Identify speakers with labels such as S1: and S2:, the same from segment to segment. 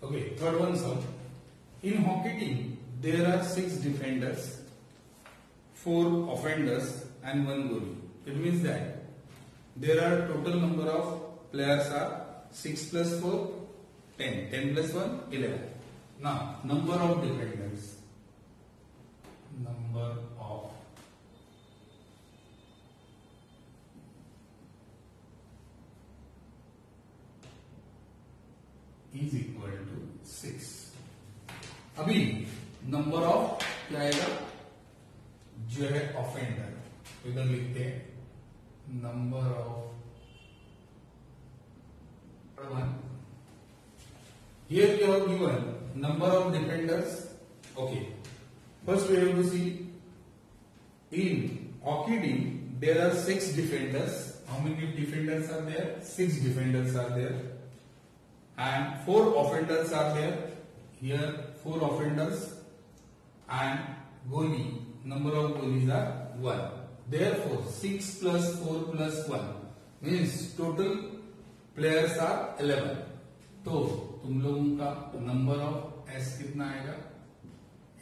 S1: Okay, third one sum. In hockey team, there are 6 defenders, 4 offenders and 1 goalie. It means that there are total number of players are 6 plus 4, 10. 10 plus 1, 11. Now, number of defenders. Number of is equal to 6. अभी number of क्या आएगा जो है offender, तो इधर लिखते हैं number of 1. Here we have given number of defenders. Okay, first we have to see in hockey team there are 6 defenders. How many defenders are there? 6 defenders are there, and 4 offenders are there. Here 4 offenders and goalie. Number of goalies are 1. Therefore 6 plus 4 plus 1 means total players are 11. तो तुम लोगों का number of S कितना आएगा?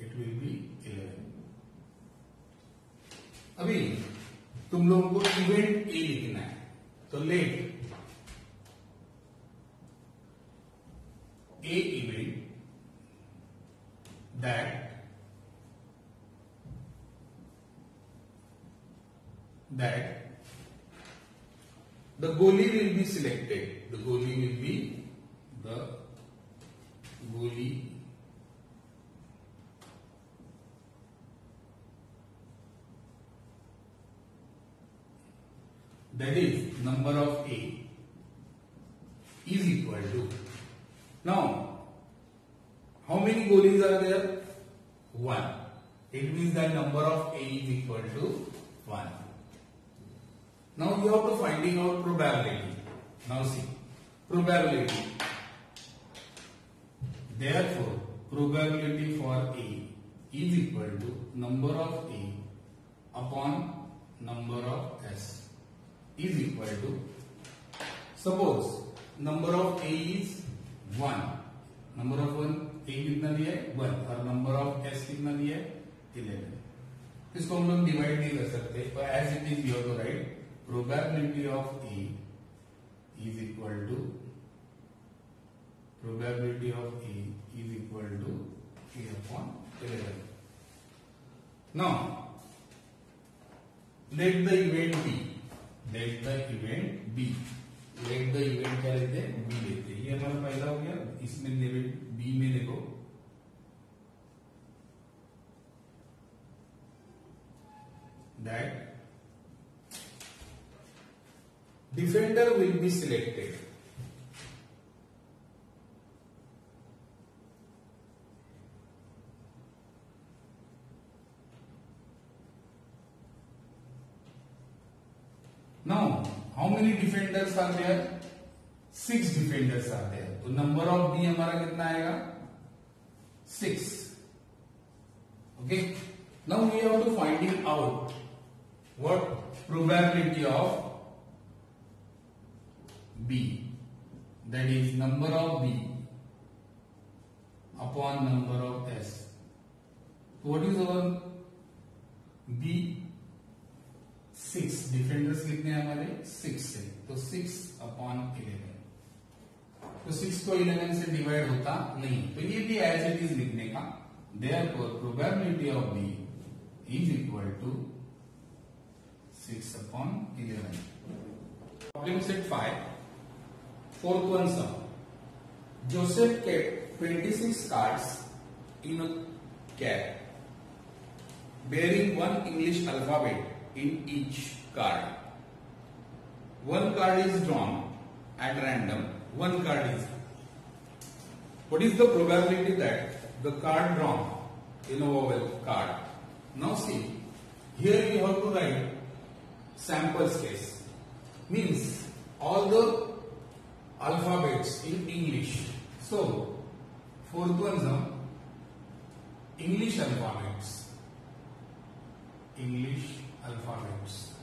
S1: It will be 11. अभी तुम लोगों को इवेंट ए लिखना है, तो let A event that the goalie will be selected. The goalie will be the goalie that is number of A is equal to. Now how many goalies are there? 1. It means that number of A is equal to 1. Now you have to finding out probability. Now see, probability. Therefore, probability for A is equal to number of A upon number of S is equal to, suppose number of A is 1. Number of 1 A कितना दिया है? 1. और number of S कितना दिया है? 11. इसको हम लोग डिवाइड नहीं कर सकते, तो as it is you have to write probability of A is equal to probability of A is equal to A upon 11. Now let the event B. Let the event B. Let the event क्या लेते हैं? B लेते हैं. ये हमारा पहला हो गया. इसमें B में देखो that defender will be selected. Now how many defenders are there? 6 defenders are there. तो नंबर ऑफ बी हमारा कितना आएगा? 6. Okay. Now we have to finding out what probability of B, that is number of B upon number of S. What is our B? 6. Defenders कितने हैं हमारे? 6 है, तो 6 upon 11. तो 6 को 11 से डिवाइड होता नहीं, तो ये भी एज इट इज लिखने का. Therefore probability of B is equal to 6 upon 11. Problem set 5. Fourth one sum. Joseph kept 26 cards in a cap bearing one English alphabet in each card. One card is drawn at random. One card is. What is the probability that the card drawn in a vowel card? Now see, here you have to write samples case. Means all the alphabets in English. So, fourth one sum, English alphabets. English alphabets.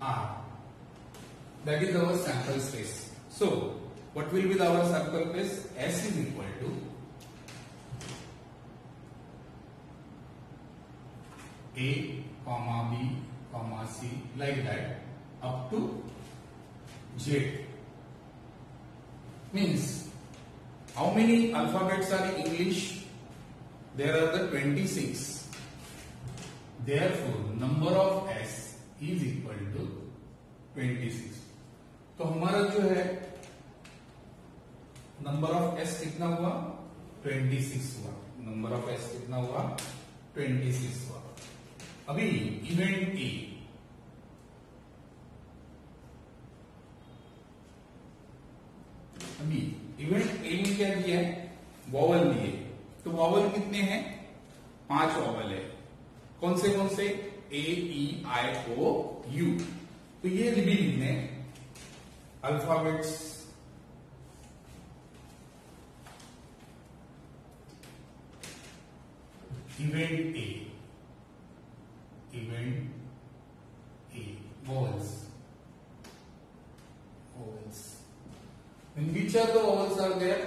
S1: Are That is our sample space. So what will be our sample space? S is equal to A, comma B, comma C, like that up to Z. Means how many alphabets are in English? There are the 26. Therefore number of S is equal to 26. तो हमारा जो है number of S कितना हुआ? 26 हुआ. Number of S कितना हुआ? 26 हुआ. अभी इवेंट ए, अभी इवेंट ए में क्या दिया है? वॉवल दिए. तो वॉवल कितने हैं? 5 वॉवल है. कौन से? ए, ई, आई, ओ, यू. तो ये भी लिखने alphabets event A, vowels. In which are the vowels are there?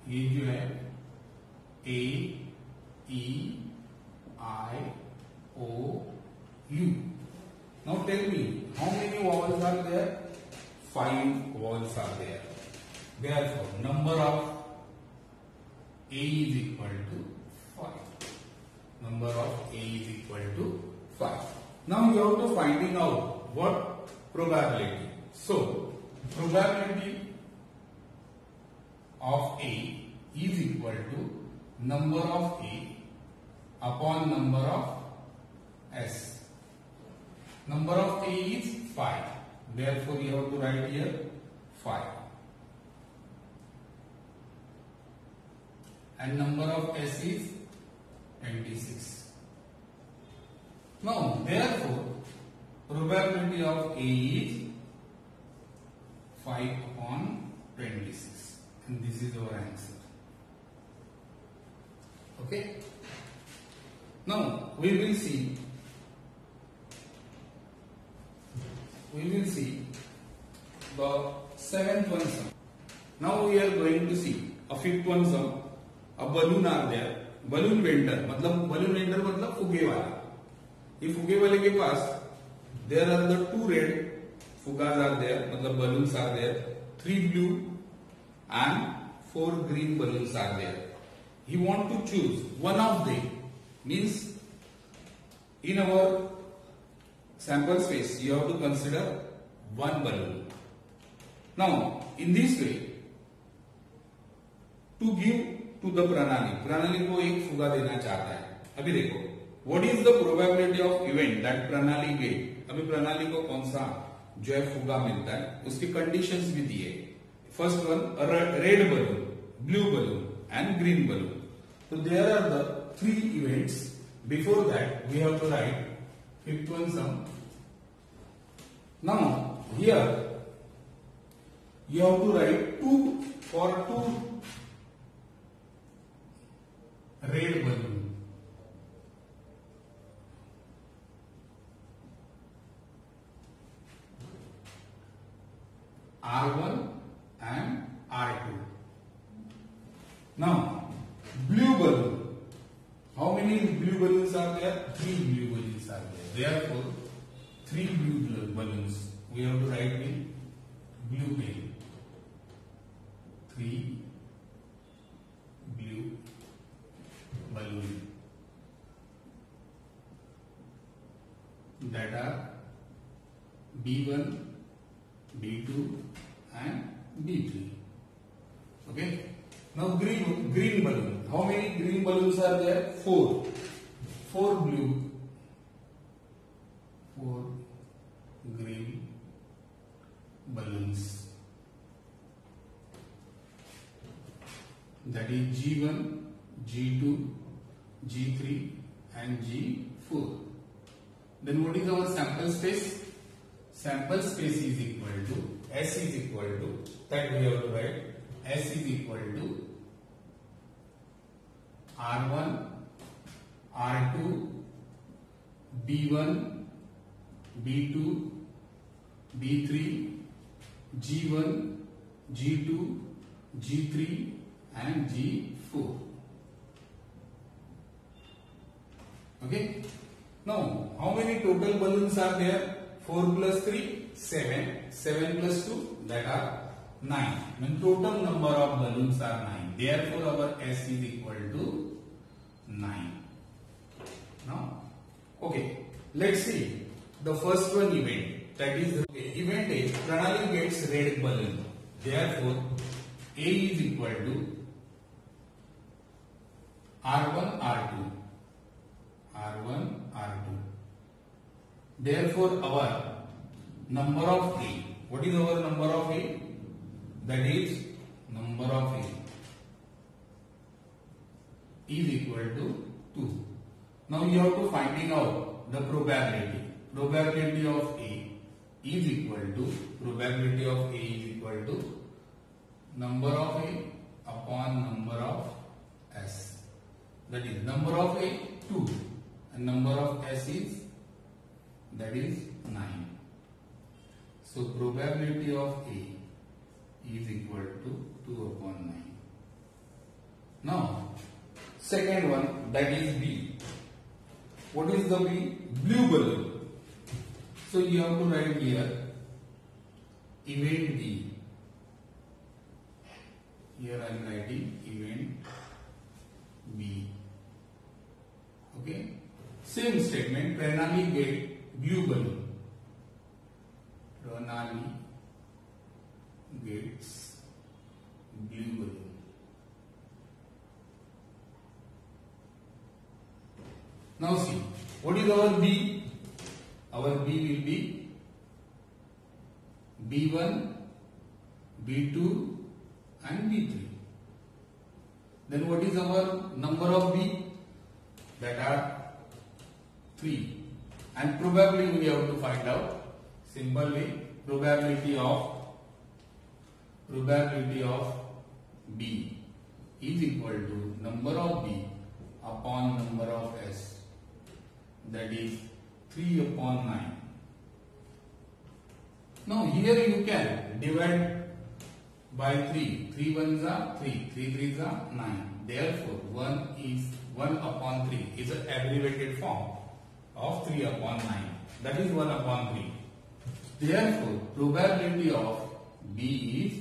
S1: ये जो है A, E, I, O, U. Now tell me, how many vowels are there? 5 vowels are there. Therefore, number of A is equal to 5. Number of A is equal to 5. Now you have to finding out what probability. So, probability of A is equal to number of A upon number of S. Number of A is 5. Therefore, you have to write here 5. And number of S is 26. Now, therefore, probability of A is 5 upon 26. And this is our answer. Okay? Now, we will see the 7th one sum. Now we are going to see a 5th one sum. A balloon are there. Balloon vendor मतलब फुगे वाला. ये फुगे वाले के पास there are the 2 red fugas are there, मतलब balloons are there, 3 blue and 4 green balloons are there. He want to choose one of them. Means in our sample space you have to consider one balloon. Now in this way, to give to the प्रणाली को एक फुगा देना चाहता है. अभी देखो, what is the probability of event that प्रणाली get? अभी प्रणाली को कौन सा जो है फुगा मिलता है, उसकी कंडीशंस भी दिए. First one, red balloon, blue balloon and green balloon. So there are the 3 events. Before that we have to write 5th one sum. Now here you have to write 2 red balloon. R1 and R2. Now blue balloon. How many blue balloons are there? 3 blue balloons are there. Therefore 3 blue balloons we have to write in blue pen. 3 blue balloon that are B1, B2 and B3. Okay. Now green balloon. How many green balloons are there? 4. 4 blue, 4 green balloons. That is G1, G2, G3 and G4. Then what is our sample space? Sample space is equal to S is equal to, that we have to write, S is equal to R1, R2, B1, B2, B3, G1, G2, G3 and G4. Okay. Now, how many total balloons are there? 4 plus 3, 7. 7 plus 2, that are 9. When total number of balloons are 9. Therefore, our S is equal to 9. Now, okay. Let's see the first one event. That is, event A, Pranali gets red balloon. Therefore, A is equal to R1, R2. R1, R2. Therefore, our number of A. What is our number of A? That is number of A is equal to 2. Now you have to finding out the probability. Probability of A is equal to number of A upon number of S. That is number of A 2 and number of S is, that is 9. So probability of A is equal to 2 upon 9. Now second one, that is B. What is the B? Blue balloon. So you have to write here event B. Here I am writing event B. Okay. Same statement. Pranali get blue balloon. Pranali gets blue balloon. Now see, what is our B? Our B will be B1, B2 and B3. Then what is our number of B? That are 3. And probably we have to find out. Simply probability of B is equal to number of B upon number of S. That is 3 upon 9. Now here you can divide by 3. 3 ones are 3. 3 threes are 9. Therefore 1 upon 3 is an abbreviated form of 3 upon 9. That is 1 upon 3. Therefore probability of B is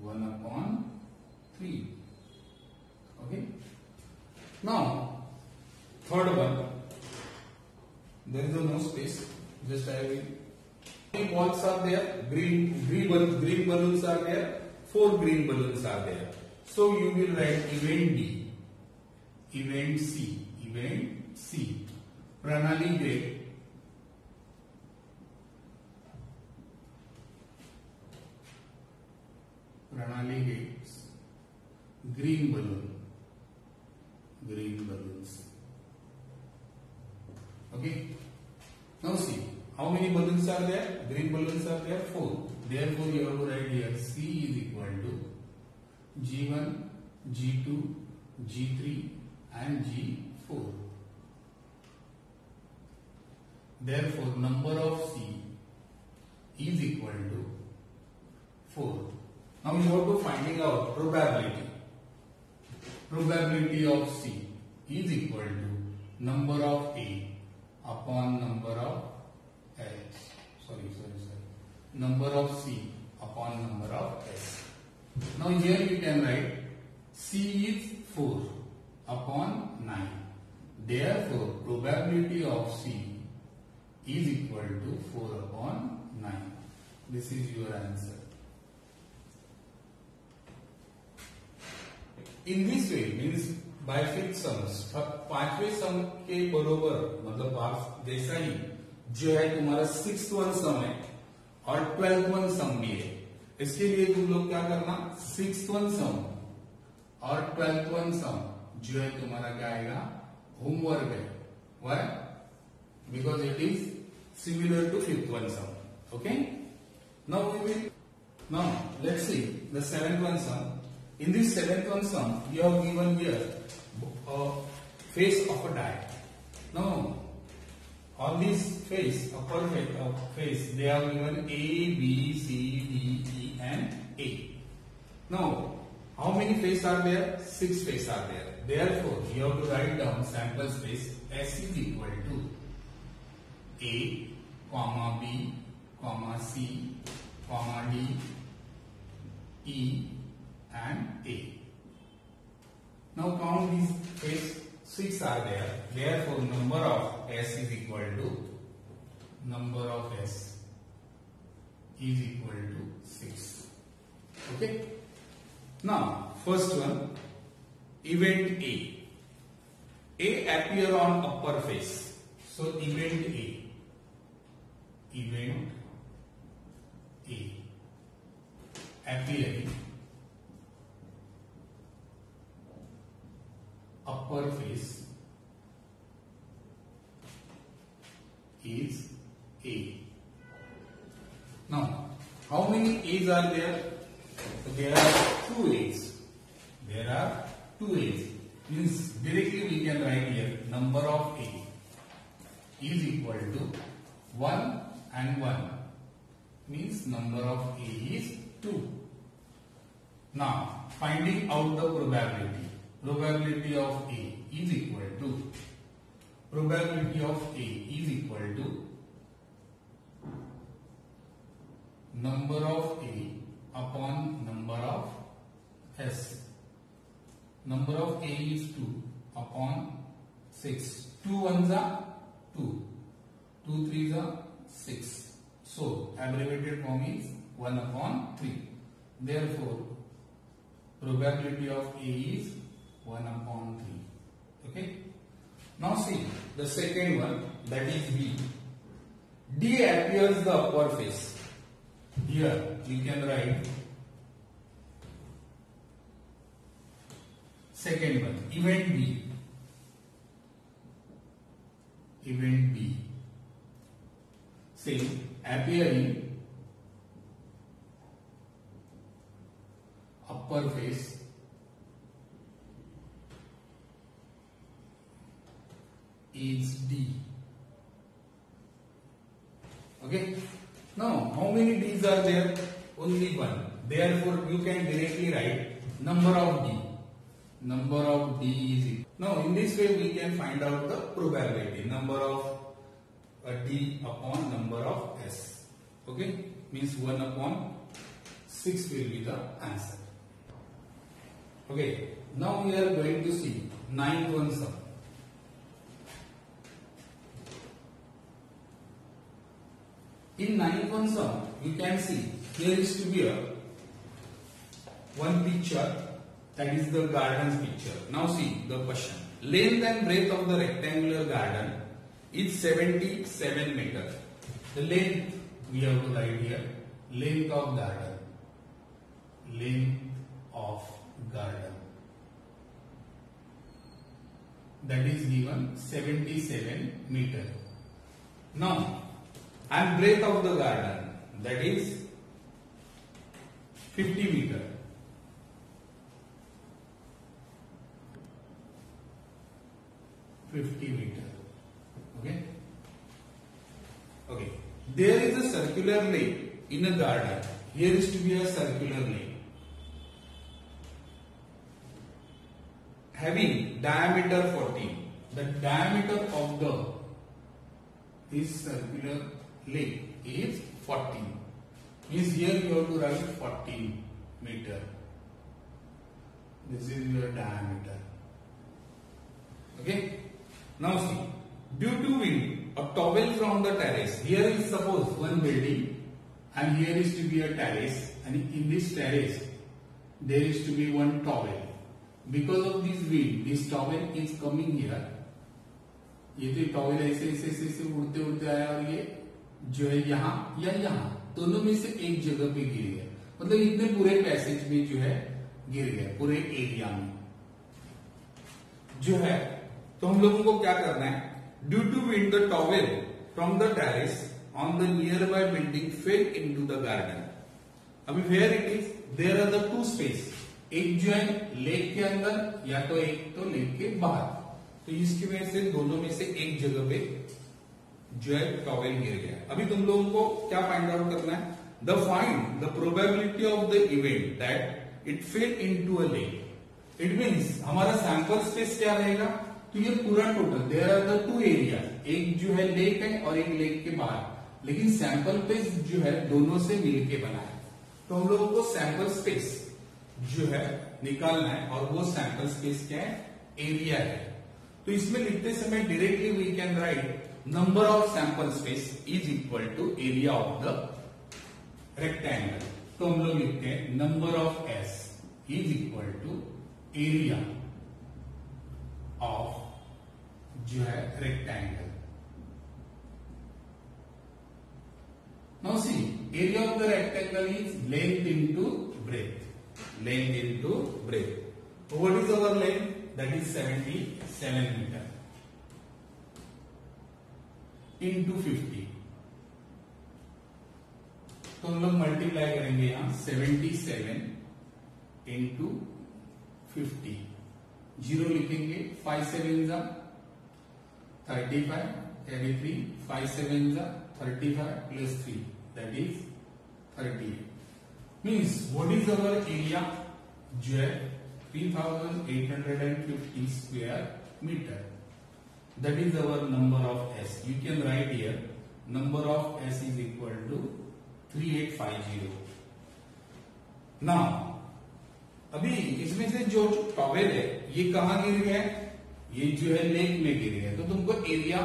S1: 1 upon 3. Okay. Now third one. There is no space. Just I will. How many balls are there? Green balloons are there. 4 green balloons are there. So you will write event B, event C. Pranali gets green balloons. Okay. Now see, how many balloons are there? Green balloons are there 4. Therefore you have to write here C is equal to G1, G2, G3 and G4. Therefore number of C is equal to 4. Now you have to finding out probability. Probability of C is equal to number of A upon number of S. Number of C upon number of S. Now here you can write C is 4 upon 9. Therefore probability of C is equal to 4 upon 9. This is your answer. In this way means by fifth sums, पांचवें सम के बरोबर मतलब जैसा ही जो है तुम्हारा 6th one सम है और 12th वन सम भी है, इसके लिए तुम लोग क्या करना 6th वन सम और 12th वन सम जो है तुम्हारा क्या आएगा होमवर्क है. Why? Because it is similar to 5th one sum. Okay. Now let's see the 7th one sum. In this 7th one sum, you have given here a face of a die. Now On this face, upper face, they are given A, B, C, D, E, and A. Now, how many faces are there? 6 faces are there. Therefore, you have to write down sample space S is equal to A, comma B, comma C, comma D, E, and A. Now count these faces. 6 are there. Therefore, number of S is equal to 6. Okay. Now, first one, event A. A appear on upper face. So, event A. Appearing upper face is A. Now, how many A's are there? So there are 2 A's. Means directly we can write here number of A is equal to 1 and 1. Means number of A is 2. Now, finding out the probability. Probability of A is equal to number of A upon number of S. Number of A is 2 upon 6. 2 ones are 2. 2 threes are 6. So, abbreviated form is 1 upon 3. Therefore, probability of A is 1 upon 3. Okay. Now see the second one, that is B. D appears the upper face. Here you can write second one, event B. Say appearing upper face is D. Okay. Now, how many D's are there? Only 1. Therefore, you can directly write number of D. Number of D is equal. Now, in this way, we can find out the probability. Number of D upon number of S. Okay. Means 1 upon 6 will be the answer. Okay. Now, we are going to see 9th one sum. In 9th one sum, you can see there is to be one picture, that is the garden's picture. Now see the question. Length and breadth of the rectangular garden is 77 meters. The length we have to write here. Length of garden. That is given 77 meters. Now, and breadth of the garden, that is 50 meters. Okay. There is a circular lake in a garden. Here is to be a circular lake having diameter 14. The diameter of this circular lake is 14. Means here you have to write 14 meter. This is your diameter. Okay. Now see, due to wind, a towel from the terrace. Here is suppose one building, and here is to be a terrace, and in this terrace there is to be one towel. Because of this wind, this towel is coming here. ये तो towel ऐसे ऐसे ऐसे उड़ते उड़ते आया और ये जो है यहाँ या यहाँ दोनों में से एक जगह पे गिर गया. मतलब इतने पूरे पैसेज में जो है गिर गया, पूरे एरिया में जो है. तो हम लोगों को क्या करना है? Due to wind the towel from the terrace on the nearby building fell into the garden. अभी where it is, there are the two space. एक जो है लेक के अंदर या तो एक तो लेक के बाहर. तो इसकी वजह से दोनों में से एक जगह पे जो है टॉवेल गिर गया। अभी तुम लोगों को क्या फाइंड आउट करना है? The find the probability of the event that it fell into a lake. It means हमारा सैंपल स्पेस क्या रहेगा? तो ये पूरा total, there are the two area, एक जो है लेक है और एक लेक के बाहर, लेकिन सैंपल स्पेस जो है दोनों से मिलके बना है। तो हम लोगों को सैंपल स्पेस जो है निकालना है और वो सैंपल स्पेस क्या है? एरिया है। तो इसमें लिखते समय directly we can write number of sample space is equal to area of the rectangle. तो हम लोग लिखते हैं number of S is equal to area of जो है rectangle. Now see area of the rectangle is length into breadth, length into breadth. What is our length? That is 77 metre into 50। तो हम लोग मल्टीप्लाई करेंगे यहां 77 into 50, zero लिखेंगे, 5 7 जा 35, carry 3, 5 7 जा 35 plus 3 that is 38। Means what is our area? जो है 3850 square metre. That is our number of S. You can write here number of S is equal to 3850. Now, अभी इसमें से जो टॉवेल है ये कहाँ गिर गया है? ये जो है लेक में गिर गया है। तो तुमको एरिया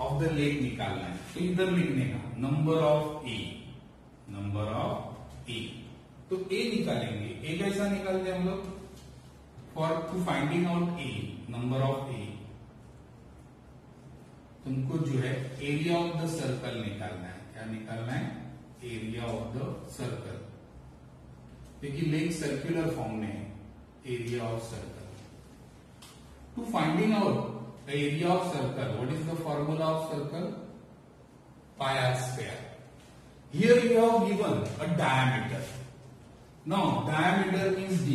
S1: ऑफ द लेक निकालना है। तो इधर लिखने का number of A, number of A. तो ए निकालेंगे। ए कैसा निकालते हैं हम लोग? For to finding out A, number of A, तुमको जो है एरिया ऑफ द सर्कल निकालना है। क्या निकालना है? Area of the circle. देखिए लेक सर्कुलर फॉर्म में है, area of circle. To finding out area of circle, what is the formula of circle? Pi r square. Here you have given a diameter. Now diameter means d,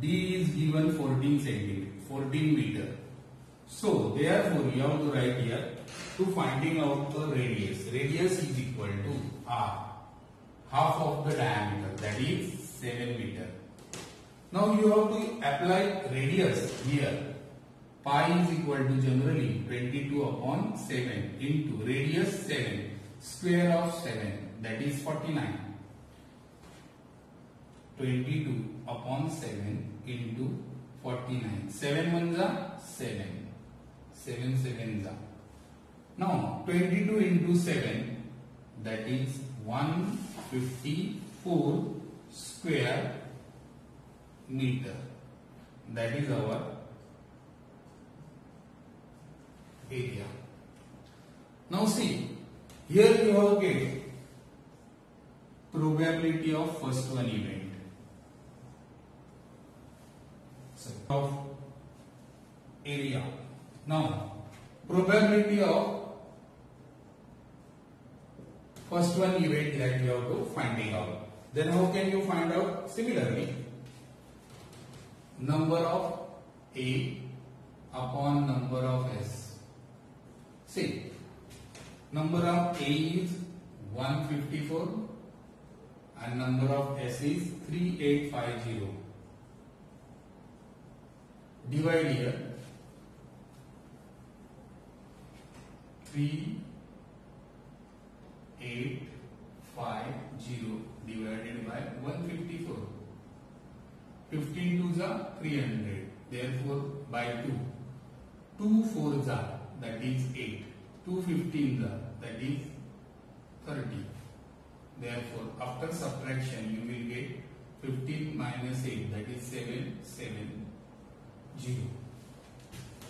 S1: d is given 14 centimeter, 14 meter. So therefore you have to write here to finding out the radius. Radius is equal to r, half of the diameter, that is 7 meter. Now you have to apply radius here. Pi is equal to generally 22 upon 7 into radius 7, square of 7, that is 49. 22 upon 7 into 49. 7 ones are 7. 7 sevens are. Now 22 into 7, that is 154 square meter. That is our area. Now see, here you have get probability of first one event. So of area. Now probability of first one event that you have to finding out. Then how can you find out? Similarly, number of A upon number of S. See, number of A is 154 and number of S is 3850. Divide here 3850 divided by 154. 15 twos are 300. Therefore, by 2. 2 fours are, that is 8. 2 15s are, that is 30. Therefore, after subtraction, you will get 15 minus 8, that is 770.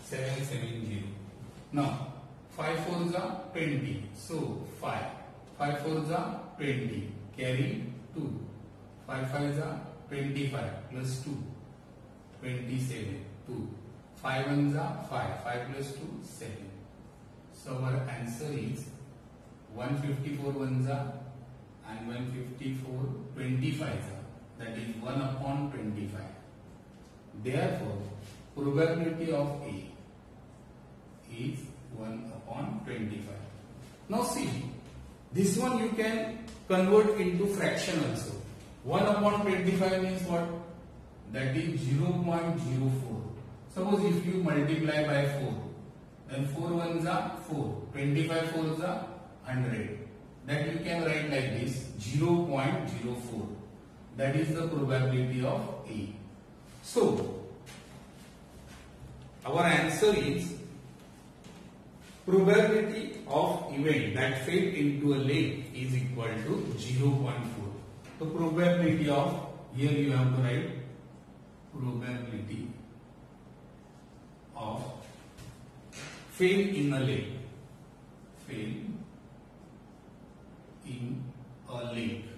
S1: 770. Now, 5 fours are 20. So 5. 5 fours are 20. Carry 2. 5 fives are 25 plus 2. 27. 2. 5 ones are 5. 5 plus 2, 7. So our answer is 154 ones are and 154 25s are. That is 1 upon 25. Therefore, probability of A is 1 upon 25. Now see, this one you can convert into fraction also. 1 upon 25 means what? That is 0.04. Suppose if you multiply by 4, then 4 ones are 4, 25 fours are 100. That you can write like this, 0.04. That is the probability of A. So, our answer is probability of event that fell into a lake is equal to 0.4. So probability of, here you have to write probability of fail in a lake. Fail in a lake.